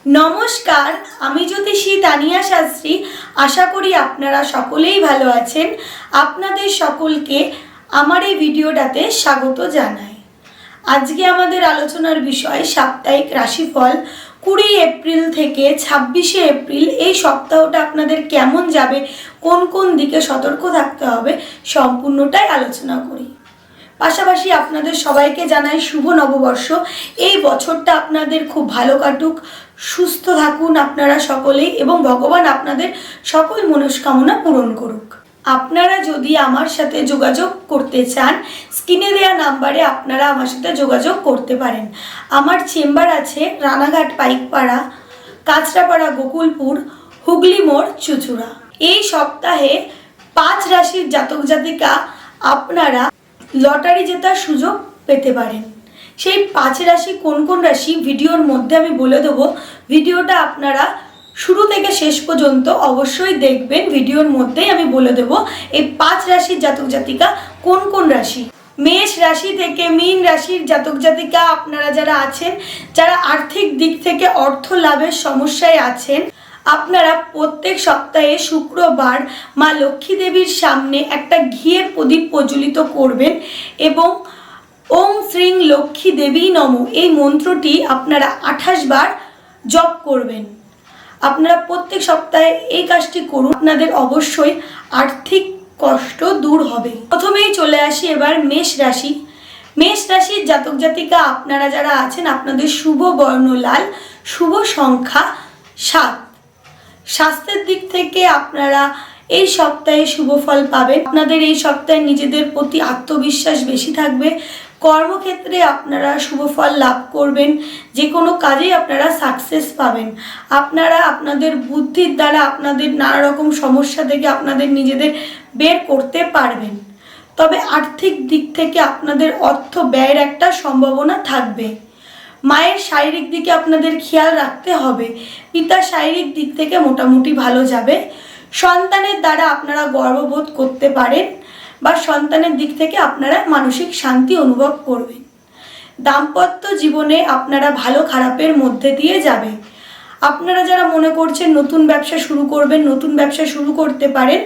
নমস্কার, আমি জ্যোতিষী তানিয়া শাস্ত্রী। আশা করি আপনারা সকলেই ভালো আছেন। আপনাদের সকলকে আমার এই ভিডিওটাতে স্বাগত জানাই। আজকে আমাদের আলোচনার বিষয় সাপ্তাহিক রাশিফল 20 এপ্রিল থেকে 26 এপ্রিল। এই সপ্তাহটা আপনাদের কেমন যাবে, কোন কোন দিকে সতর্ক থাকতে হবে, সম্পূর্ণটাই আলোচনা করি। পাশাপাশি আপনাদের সবাইকে জানাই শুভ নববর্ষ। এই বছরটা আপনাদের খুব ভালো কাটুক, সুস্থ থাকুন আপনারা সকলেই, এবং ভগবান আপনাদের সকল মনস্কামনা পূরণ করুক। আপনারা যদি আমার সাথে যোগাযোগ করতে চান, স্ক্রিনে দেওয়া নাম্বারে আপনারা আমার সাথে যোগাযোগ করতে পারেন। আমার চেম্বার আছে রানাঘাট পাইকপাড়া, কাঁচরাপাড়া, গোকুলপুর, হুগলি মোড়, চুঁচুড়া। এই সপ্তাহে 5 রাশির জাতক জাতিকা আপনারা লটারি জেতার সুযোগ পেতে পারেন। সেই 5 রাশি কোন কোন রাশি ভিডিওর মধ্যে আমি বলে দেবো। ভিডিওটা আপনারা শুরু থেকে শেষ পর্যন্ত অবশ্যই দেখবেন। ভিডিওর মধ্যেই আমি বলে দেবো এই 5 রাশির জাতক জাতিকা কোন কোন রাশি। মেষ রাশি থেকে মীন রাশির জাতক জাতিকা আপনারা যারা আছেন, যারা আর্থিক দিক থেকে অর্থ লাভের সমস্যায় আছেন, আপনারা প্রত্যেক সপ্তাহে শুক্রবার মা লক্ষ্মী দেবীর সামনে একটা ঘিয়ের প্রদীপ প্রজ্বলিত করবেন এবং ওম শ্রীং লক্ষ্মী দেবী নমঃ এই মন্ত্রটি আপনারা 28 বার জপ করবেন। আপনারা প্রত্যেক সপ্তাহে এই কাজটি করুন, আপনাদের অবশ্যই আর্থিক কষ্ট দূর হবে। প্রথমেই চলে আসি এবার মেষ রাশি। মেষ রাশির জাতক জাতিকা আপনারা যারা আছেন, আপনাদের শুভ বর্ণ লাল, শুভ সংখ্যা 7। স্বাস্থ্যের দিক থেকে আপনারা এই সপ্তাহে শুভ ফল পাবেন। আপনাদের এই সপ্তাহে নিজেদের প্রতি আত্মবিশ্বাস বেশি থাকবে। কর্মক্ষেত্রে আপনারা শুভ ফল লাভ করবেন। যে কোনো কাজেই আপনারা সাকসেস পাবেন। আপনারা আপনাদের বুদ্ধির দ্বারা আপনাদের নানা রকম সমস্যা থেকে আপনাদের নিজেদের বের করতে পারবেন। তবে আর্থিক দিক থেকে আপনাদের অর্থ ব্যয়ের একটা সম্ভাবনা থাকবে। মায়ের শারীরিক দিকে আপনাদের খেয়াল রাখতে হবে। পিতার শারীরিক দিক থেকে মোটামুটি ভালো যাবে। সন্তানের দ্বারা আপনারা গর্ববোধ করতে পারেন বা সন্তানের দিক থেকে আপনারা মানসিক শান্তি অনুভব করবেন। দাম্পত্য জীবনে আপনারা ভালো খারাপের মধ্যে দিয়ে যাবে। আপনারা যারা মনে করছেন নতুন ব্যবসা শুরু করবেন, নতুন ব্যবসা শুরু করতে পারেন,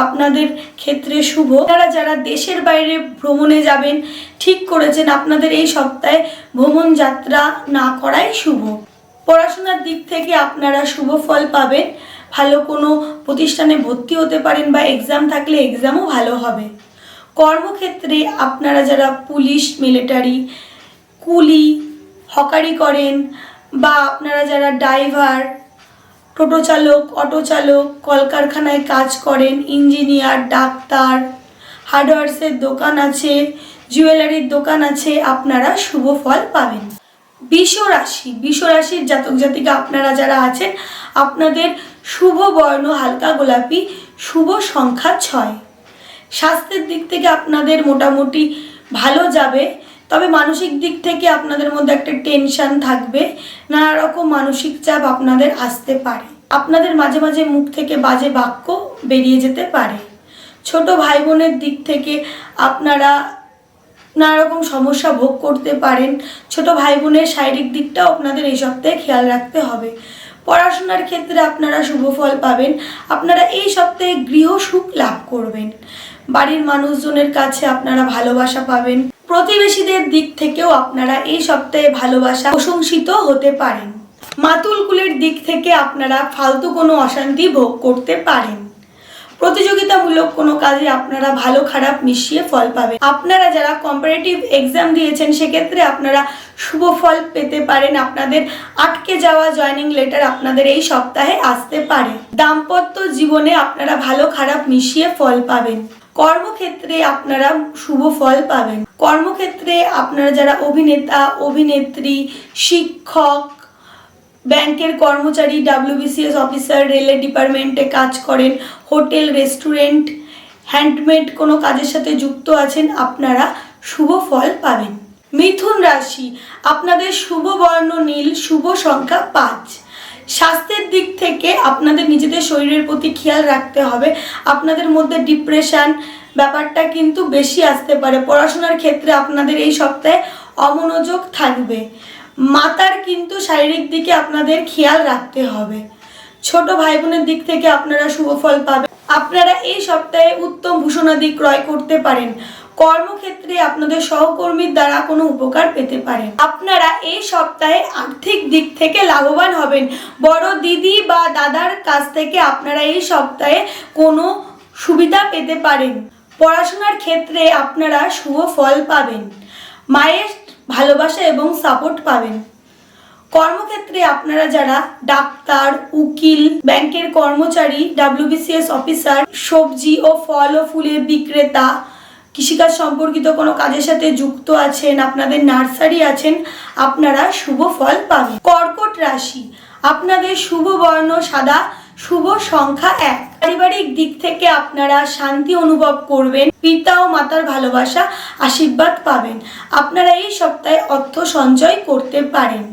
আপনাদের ক্ষেত্রে শুভ। আপনারা যারা দেশের বাইরে ভ্রমণে যাবেন ঠিক করেছেন, আপনাদের এই সপ্তাহে ভ্রমণ যাত্রা না করাই শুভ। পড়াশোনার দিক থেকে আপনারা শুভ ফল পাবেন। ভালো কোনো প্রতিষ্ঠানে ভর্তি হতে পারেন বা এক্সাম থাকলে এক্সামও ভালো হবে। কর্মক্ষেত্রে আপনারা যারা পুলিশ, মিলিটারি, কুলি, হকারি করেন, বা আপনারা যারা ড্রাইভার, টোটো চালক, অটো চালক, কলকারখানায় কাজ করেন, ইঞ্জিনিয়ার, ডাক্তার, হার্ডওয়্যার্সের দোকান আছে, জুয়েলারির দোকান আছে, আপনারা শুভ ফল পাবেন। বৃষ রাশি। বৃষ রাশির জাতক জাতিকা আপনারা যারা আছেন, আপনাদের শুভ বর্ণ হালকা গোলাপি, শুভ সংখ্যা 6। স্বাস্থ্যের দিক থেকে আপনাদের মোটামুটি ভালো যাবে। তবে মানসিক দিক থেকে আপনাদের মধ্যে একটা টেনশন থাকবে, নানা রকম মানসিক চাপ আপনাদের আসতে পারে। আপনাদের মাঝে মাঝে মুখ থেকে বাজে বাক্য বেরিয়ে যেতে পারে। ছোট ভাই বোনের দিক থেকে আপনারা নানা রকম সমস্যা ভোগ করতে পারেন। ছোট ভাই বোনের শারীরিক দিকটাও আপনাদের এই সপ্তাহে খেয়াল রাখতে হবে। পড়াশোনার ক্ষেত্রে আপনারা শুভ ফল পাবেন। আপনারা এই সপ্তাহে গৃহ সুখ লাভ করবেন। বাড়ির মানুষজনের কাছে আপনারা ভালোবাসা পাবেন। প্রতিবেশীদের দিক থেকেও আপনারা এই সপ্তাহে ভালোবাসা প্রশংসিত হতে পারেন। মাতুল কুলের দিক থেকে আপনারা ফালতু কোনো অশান্তি ভোগ করতে পারেন। প্রতিযোগিতামূলক কোনো কাজে আপনারা ভালো খারাপ মিশিয়ে ফল পাবেন। আপনারা যারা কম্পারেটিভ এক্সাম দিয়েছেন, সেক্ষেত্রে আপনারা শুভ ফল পেতে পারেন। আপনাদের আটকে যাওয়া জয়েনিং লেটার আপনাদের এই সপ্তাহে আসতে পারে। দাম্পত্য জীবনে আপনারা ভালো খারাপ মিশিয়ে ফল পাবেন। কর্মক্ষেত্রে আপনারা শুভ ফল পাবেন। কর্মক্ষেত্রে আপনারা যারা অভিনেতা, অভিনেত্রী, শিক্ষক, ব্যাংকের কর্মচারী, WBCS অফিসার, রেলের ডিপার্টমেন্টে কাজ করেন, হোটেল, রেস্টুরেন্ট, হ্যান্ডমেড কোনো কাজের সাথে যুক্ত আছেন, আপনারা শুভ ফল পাবেন। মিথুন রাশি। আপনাদের শুভ বর্ণ নীল, শুভ সংখ্যা 5। স্বাস্থ্যের দিক থেকে আপনাদের নিজেদের শরীরের প্রতি খেয়াল রাখতে হবে। আপনাদের মধ্যে ডিপ্রেশন ব্যাপারটা কিন্তু বেশি আসতে পারে। পড়াশোনার ক্ষেত্রে আপনাদের এই সপ্তাহে অমনোযোগ থাকবে। মাতার কিন্তু শারীরিক দিকে আপনাদের খেয়াল রাখতে হবে। ছোট ভাই বোনের দিক থেকে আপনারা শুভ ফল পাবেন। আপনারা এই সপ্তাহে উত্তম ভূষণাদি ক্রয় করতে পারেন। কর্মক্ষেত্রে আপনাদের সহকর্মীর দ্বারা কোনো উপকার পেতে পারেন। আপনারা এই সপ্তাহে আর্থিক দিক থেকে লাভবান হবেন। বড় দিদি বা দাদার কাছ থেকে আপনারা এই সপ্তাহে কোনো সুবিধা পেতে পারেন। পড়াশোনার ক্ষেত্রে আপনারা শুভ ফল পাবেন। মায়ের ভালোবাসা এবং সাপোর্ট পাবেন। কর্মক্ষেত্রে আপনারা যারা ডাক্তার, উকিল, ব্যাংকের কর্মচারী, WBCS অফিসার, সবজি ও ফল ও ফুলের বিক্রেতা, কৃষিকাজ সম্পর্কিত কোনো কাজের সাথে যুক্ত আছেন, আপনাদের নার্সারি আছেন, আপনারা শুভ ফল পাবেন। কর্কট রাশি, আপনাদের শুভ বর্ণ সাদা, শুভ সংখ্যা 1। পারিবারিক দিক থেকে আপনারা শান্তি অনুভব করবেন। পিতা ও মাতার ভালোবাসা, আশীর্বাদ পাবেন। আপনারা এই সপ্তাহে অর্থ সঞ্চয় করতে পারেন।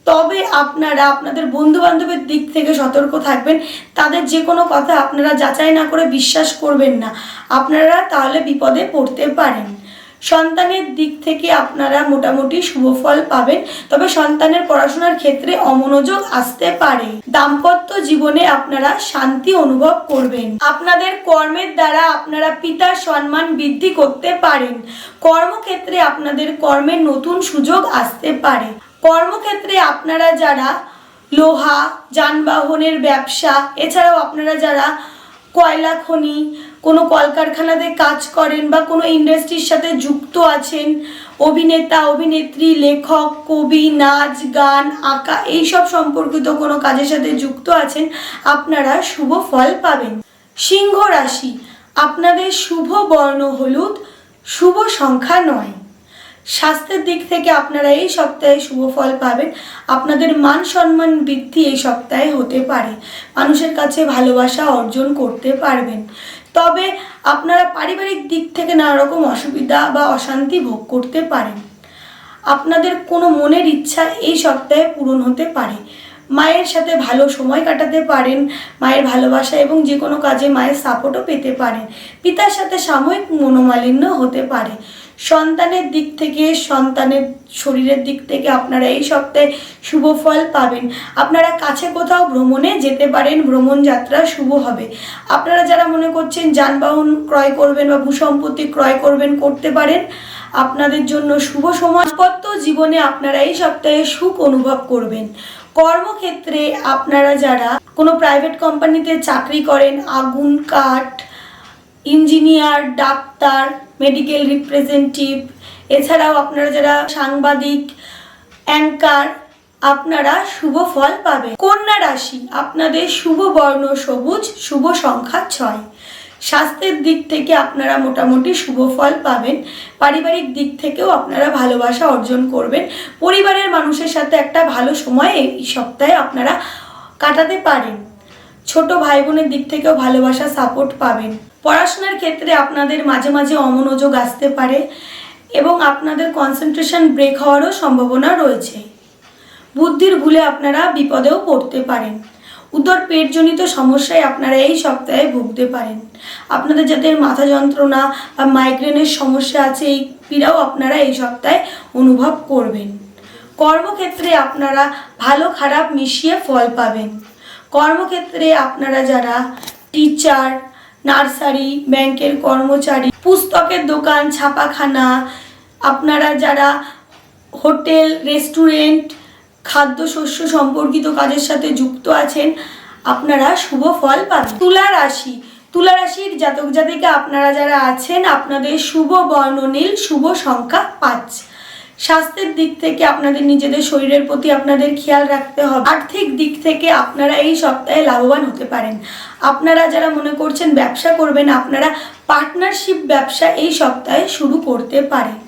তবে আপনারা আপনাদের বন্ধু বান্ধবের দিক থেকে সতর্ক থাকবেন। তাদের যে কোনো কথা আপনারা যাচাই না করে বিশ্বাস করবেন না, আপনারা তাহলে বিপদে পড়তে পারেন। সন্তানের দিক থেকে আপনারা মোটামুটি শুভ ফল পাবেন, তবে সন্তানের পড়াশোনার ক্ষেত্রে অমনোযোগ আসতে পারে। দাম্পত্য জীবনে আপনারা শান্তি অনুভব করবেন। আপনাদের কর্মের দ্বারা আপনারা পিতার সম্মান বৃদ্ধি করতে পারেন। কর্মক্ষেত্রে আপনাদের কর্মের নতুন সুযোগ আসতে পারে। কর্মক্ষেত্রে আপনারা যারা লোহা, যানবাহনের ব্যবসা, এছাড়াও আপনারা যারা কয়লা খনি, কোনো কলকারখানাতে কাজ করেন বা কোনো ইন্ডাস্ট্রির সাথে যুক্ত আছেন, অভিনেতা, অভিনেত্রী, লেখক, কবি, নাচ, গান, আঁকা, এইসব সম্পর্কিত কোনো কাজের সাথে যুক্ত আছেন, আপনারা শুভ ফল পাবেন। সিংহ রাশি, আপনাদের শুভ বর্ণ হলুদ, শুভ সংখ্যা 9। স্বাস্থ্যের দিক থেকে আপনারা এই সপ্তাহে শুভ ফল পাবেন। আপনাদের মান সম্মান বৃদ্ধি এই সপ্তাহে হতে পারে। মানুষের কাছে ভালোবাসা অর্জন করতে পারবেন। তবে আপনারা পারিবারিক দিক থেকে নানা রকম অসুবিধা বা অশান্তি ভোগ করতে পারেন। আপনাদের কোনো মনের ইচ্ছা এই সপ্তাহে পূরণ হতে পারে। মায়ের সাথে ভালো সময় কাটাতে পারেন। মায়ের ভালোবাসা এবং যে কোনো কাজে মায়ের সাপোর্টও পেতে পারেন। পিতার সাথে সাময়িক মনোমালিন্য হতে পারে। সন্তানের দিক থেকে, সন্তানের শরীরের দিক থেকে আপনারা এই সপ্তাহে শুভ ফল পাবেন। আপনারা কাছে কোথাও ভ্রমণে যেতে পারেন। ভ্রমণ যাত্রা শুভ হবে। আপনারা যারা মনে করছেন যানবাহন ক্রয় করবেন বা ভূসম্পত্তি ক্রয় করবেন, করতে পারেন। আপনাদের জন্য শুভ সময়। দাম্পত্য জীবনে আপনারা এই সপ্তাহে সুখ অনুভব করবেন। কর্মক্ষেত্রে আপনারা যারা কোনো প্রাইভেট কোম্পানিতে চাকরি করেন, আগুন, কাঠ, ইঞ্জিনিয়ার, ডাক্তার, মেডিকেল রিপ্রেজেন্টেটিভ, এছাড়াও আপনারা যারা সাংবাদিক, অ্যাঙ্কার, আপনারা শুভ ফল পাবেন। কন্যা রাশি, আপনাদের শুভ বর্ণ সবুজ, শুভ সংখ্যা 6। স্বাস্থ্যের দিক থেকে আপনারা মোটামুটি শুভ ফল পাবেন। পারিবারিক দিক থেকেও আপনারা ভালোবাসা অর্জন করবেন। পরিবারের মানুষের সাথে একটা ভালো সময় এই সপ্তাহে আপনারা কাটাতে পারেন। ছোট ভাই বোনের দিক থেকেও ভালোবাসা, সাপোর্ট পাবেন। পড়াশোনার ক্ষেত্রে আপনাদের মাঝে মাঝে অমনোযোগ আসতে পারে এবং আপনাদের কনসেন্ট্রেশন ব্রেক হওয়ারও সম্ভাবনা রয়েছে। বুদ্ধির ভুলে আপনারা বিপদেও পড়তে পারেন। উদর পেটজনিত সমস্যায় আপনারা এই সপ্তাহে ভুগতে পারেন। আপনাদের যাদের মাথা যন্ত্রণা বা মাইগ্রেনের সমস্যা আছে, এই পীড়াও আপনারা এই সপ্তাহে অনুভব করবেন। কর্মক্ষেত্রে আপনারা ভালো খারাপ মিশিয়ে ফল পাবেন। কর্মক্ষেত্রে আপনারা যারা টিচার, নার্সারি, ব্যাংকের কর্মচারী, পুস্তকের দোকান, ছাপাখানা, আপনারা যারা হোটেল, রেস্টুরেন্ট, খাদ্যশস্য সম্পর্কিত কাজের সাথে যুক্ত আছেন, আপনারা শুভ ফল পাবেন। তুলা রাশি, তুলা রাশির জাতক জাতিকা আপনারা যারা আছেন, আপনাদের শুভ বর্ণ নীল, শুভ সংখ্যা 5। স্বাস্থ্যের দিক থেকে আপনাদের নিজেদের শরীরের প্রতি আপনাদের খেয়াল রাখতে হবে। আর্থিক দিক থেকে আপনারা এই সপ্তাহে লাভবান হতে পারেন। আপনারা যারা মনে করছেন ব্যবসা করবেন, আপনারা পার্টনারশিপ ব্যবসা এই সপ্তাহে শুরু করতে পারেন।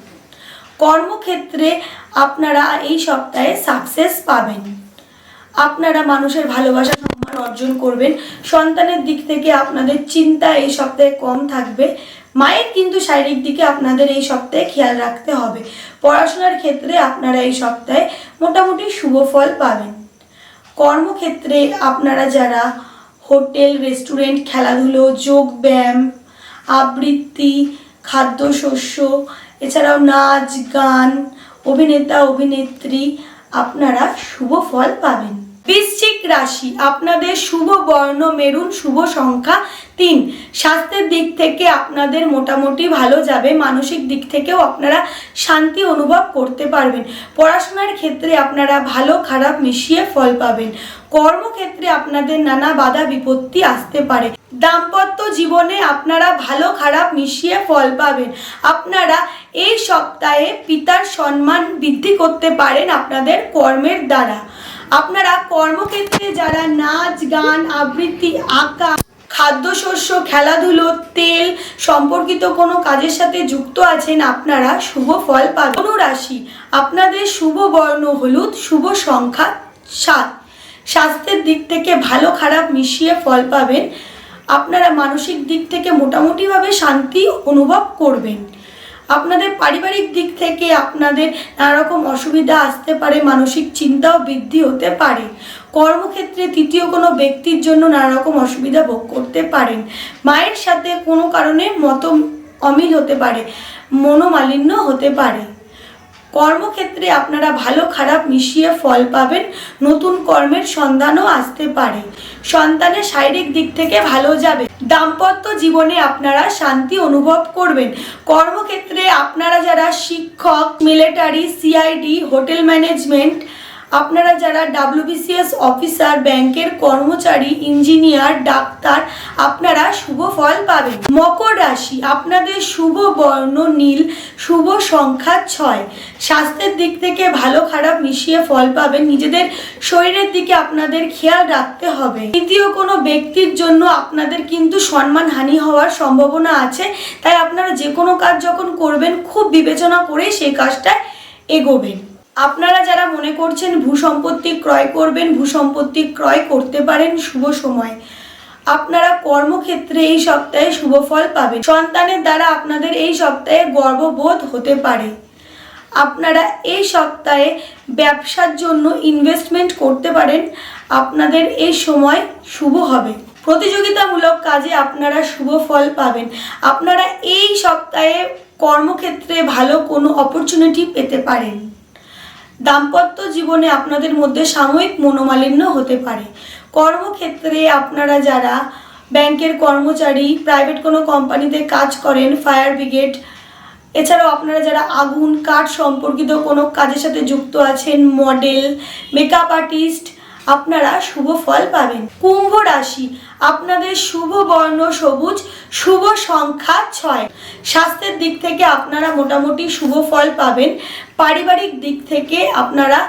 কর্মক্ষেত্রে আপনারা এই সপ্তাহে সাকসেস পাবেন। আপনারা মানুষের ভালোবাসা, সম্মান অর্জন করবেন। সন্তানের দিক থেকে আপনাদের চিন্তা এই সপ্তাহে কম থাকবে। মায়ের কিন্তু শারীরিক দিকে আপনাদের এই সপ্তাহে খেয়াল রাখতে হবে। পড়াশোনার ক্ষেত্রে আপনারা এই সপ্তাহে মোটামুটি শুভ ফল পাবেন। কর্মক্ষেত্রে আপনারা যারা হোটেল, রেস্টুরেন্ট, খেলাধুলো, যোগ ব্যায়াম, আবৃত্তি, খাদ্যশস্য, এছাড়াও নাচ, গান, অভিনেতা, অভিনেত্রী, আপনারা শুভ ফল পাবেন। বৃশ্চিক রাশি, আপনাদের শুভ বর্ণ মেরুন, শুভ সংখ্যা 3। স্বাস্থ্যের দিক থেকে আপনাদের মোটামুটি ভালো যাবে। মানসিক দিক থেকেও আপনারা শান্তি অনুভব করতে পারবেন। পড়াশোনার ক্ষেত্রে আপনারা ভালো খারাপ মিশিয়ে ফল পাবেন। কর্মক্ষেত্রে আপনাদের নানা বাধা বিপত্তি আসতে পারে। দাম্পত্য জীবনে আপনারা ভালো খারাপ মিশিয়ে ফল পাবেন। আপনারা এই সপ্তাহে পিতার সম্মান বৃদ্ধি করতে পারেন আপনাদের কর্মের দ্বারা। আপনারা কর্মক্ষেত্রে যারা নাচ গান আবৃত্তি আঁকা খাদ্যশস্য খেলাধুলো তেল সম্পর্কিত কোনো কাজের সাথে যুক্ত আছেন আপনারা শুভ ফল পাবেন। ধনুরাশি, আপনাদের শুভ বর্ণ হলুদ, শুভ সংখ্যা 7। স্বাস্থ্যের দিক থেকে ভালো খারাপ মিশিয়ে ফল পাবেন। আপনারা মানসিক দিক থেকে মোটামুটিভাবে শান্তি অনুভব করবেন। আপনাদের পারিবারিক দিক থেকে আপনাদের নানা রকম অসুবিধা আসতে পারে, মানসিক চিন্তাও বৃদ্ধি হতে পারে। কর্মক্ষেত্রে তৃতীয় কোনো ব্যক্তির জন্য নানা রকম অসুবিধা ভোগ করতে পারেন। মায়ের সাথে কোনো কারণে মত অমিল হতে পারে, মনোমালিন্য হতে পারে। কর্মক্ষেত্রে আপনারা ভালো খারাপ মিশিয়ে ফল পাবেন। নতুন কর্মের সন্ধানও আসতে পারে। সন্তানের শারীরিক দিক থেকে ভালো যাবে। দাম্পত্য জীবনে আপনারা শান্তি অনুভব করবেন। কর্মক্ষেত্রে আপনারা যারা শিক্ষক, মিলিটারি, সিআইডি, হোটেল ম্যানেজমেন্ট, আপনারা যারা WBCS অফিসার, ব্যাংকের কর্মচারী, ইঞ্জিনিয়ার, ডাক্তার, আপনারা শুভ ফল পাবেন। মকর রাশি, আপনাদের শুভ বর্ণ নীল, শুভ সংখ্যা 6। স্বাস্থ্যের দিক থেকে ভালো খারাপ মিশিয়ে ফল পাবেন। নিজেদের শরীরের দিকে আপনাদের খেয়াল রাখতে হবে। তৃতীয় কোনো ব্যক্তির জন্য আপনাদের কিন্তু সম্মানহানি হওয়ার সম্ভাবনা আছে। তাই আপনারা যে কোনো কাজ যখন করবেন খুব বিবেচনা করে সেই কাজটা এগোবেন। আপনারা যারা মনে করছেন ভূসম্পত্তি ক্রয় করবেন, ভূসম্পত্তি ক্রয় করতে পারেন শুভ সময়। আপনারা কর্মক্ষেত্রে এই সপ্তাহে শুভ ফল পাবেন। সন্তানের দ্বারা আপনাদের এই সপ্তাহে গর্ববোধ হতে পারে। আপনারা এই সপ্তাহে ব্যবসার জন্য ইনভেস্টমেন্ট করতে পারেন। আপনাদের এই সময় শুভ হবে। প্রতিযোগিতামূলক কাজে আপনারা শুভ ফল পাবেন। আপনারা এই সপ্তাহে কর্মক্ষেত্রে ভালো কোনো অপরচুনিটি পেতে পারেন। দাম্পত্য জীবনে আপনাদের মধ্যে সাময়িক মনোমালিন্য হতে পারে। কর্মক্ষেত্রে আপনারা যারা ব্যাংকের কর্মচারী, প্রাইভেট কোনো কোম্পানিতে কাজ করেন, ফায়ার ব্রিগেড, এছাড়াও আপনারা যারা আগুন কাঠ সম্পর্কিত কোনো কাজের সাথে যুক্ত আছেন, মডেল, মেকআপ আর্টিস্ট, আপনারা শুভ ফল পাবেন। কুম্ভ রাশি, আপনাদের শুভ বর্ণ সবুজ, শুভ সংখ্যা 6। স্বাস্থ্যের দিক থেকে আপনারা মোটামুটি শুভ ফল পাবেন। পারিবারিক দিক থেকে আপনারা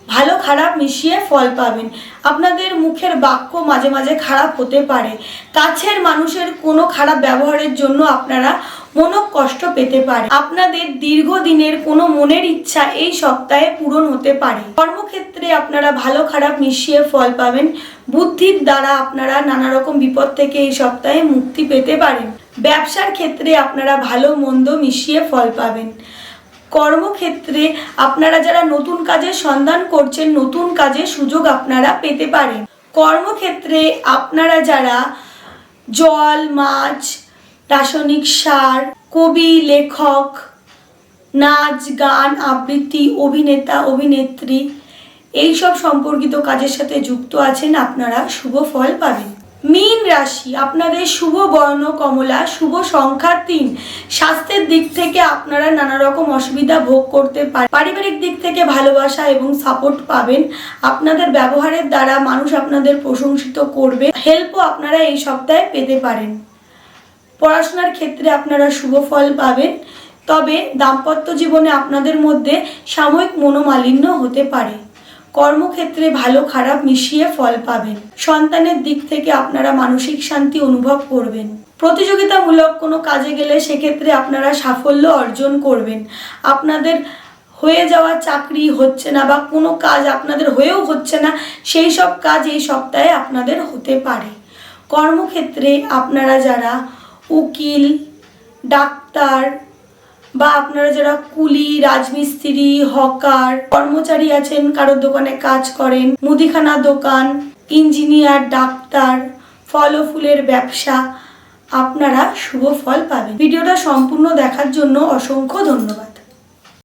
ভালো খারাপ মিশিয়ে ফল পাবেন। আপনাদের মুখের বাক্য মাঝে মাঝে খারাপ হতে পারে। কাছের মানুষের কোনো খারাপ ব্যবহারের জন্য আপনারা মনোকষ্ট পেতে পারে। আপনাদের দীর্ঘদিনের কোনো মনের ইচ্ছা এই সপ্তাহে পূরণ হতে পারে। কর্মক্ষেত্রে আপনারা ভালো খারাপ মিশিয়ে ফল পাবেন। বুদ্ধির দ্বারা আপনারা নানা রকম বিপদ থেকে এই সপ্তাহে মুক্তি পেতে পারেন। ব্যবসার ক্ষেত্রে আপনারা ভালো মন্দ মিশিয়ে ফল পাবেন। কর্মক্ষেত্রে আপনারা যারা নতুন কাজের সন্ধান করছেন, নতুন কাজের সুযোগ আপনারা পেতে পারেন। কর্মক্ষেত্রে আপনারা যারা জল, মাছ, রাসায়নিক সার, কবি, লেখক, নাচ গান আবৃত্তি, অভিনেতা অভিনেত্রী, এইসব সম্পর্কিত কাজের সাথে যুক্ত আছেন, আপনারা শুভ ফল পাবেন। মীন রাশি, আপনাদের শুভ বর্ণ কমলা, শুভ সংখ্যা 3। স্বাস্থ্যের দিক থেকে আপনারা নানা রকম অসুবিধা ভোগ করতে পারেন। পারিবারিক দিক থেকে ভালোবাসা এবং সাপোর্ট পাবেন। আপনাদের ব্যবহারের দ্বারা মানুষ আপনাদের প্রশংসিত করবে। হেল্পও আপনারা এই সপ্তাহে পেতে পারেন। পড়াশোনার ক্ষেত্রে আপনারা শুভ ফল পাবেন। তবে দাম্পত্য জীবনে আপনাদের মধ্যে সাময়িক মনোমালিন্য হতে পারে। কর্মক্ষেত্রে ভালো খারাপ মিশিয়ে ফল পাবেন। সন্তানের দিক থেকে আপনারা মানসিক শান্তি অনুভব করবেন। প্রতিযোগিতামূলক কোনো কাজে গেলে সেক্ষেত্রে আপনারা সাফল্য অর্জন করবেন। আপনাদের হয়ে যাওয়া চাকরি হচ্ছে না বা কোনো কাজ আপনাদের হয়েও হচ্ছে না, সেই সব কাজ এই সপ্তাহে আপনাদের হতে পারে। কর্মক্ষেত্রে আপনারা যারা উকিল, ডাক্তার বা আপনারা যারা কুলি, রাজমিস্ত্রি, হকার, কর্মচারী আছেন, কারোর দোকানে কাজ করেন, মুদিখানা দোকান, ইঞ্জিনিয়ার, ডাক্তার, ফল ও ফুলের ব্যবসা, আপনারা শুভ ফল পাবেন। ভিডিওটা সম্পূর্ণ দেখার জন্য অসংখ্য ধন্যবাদ।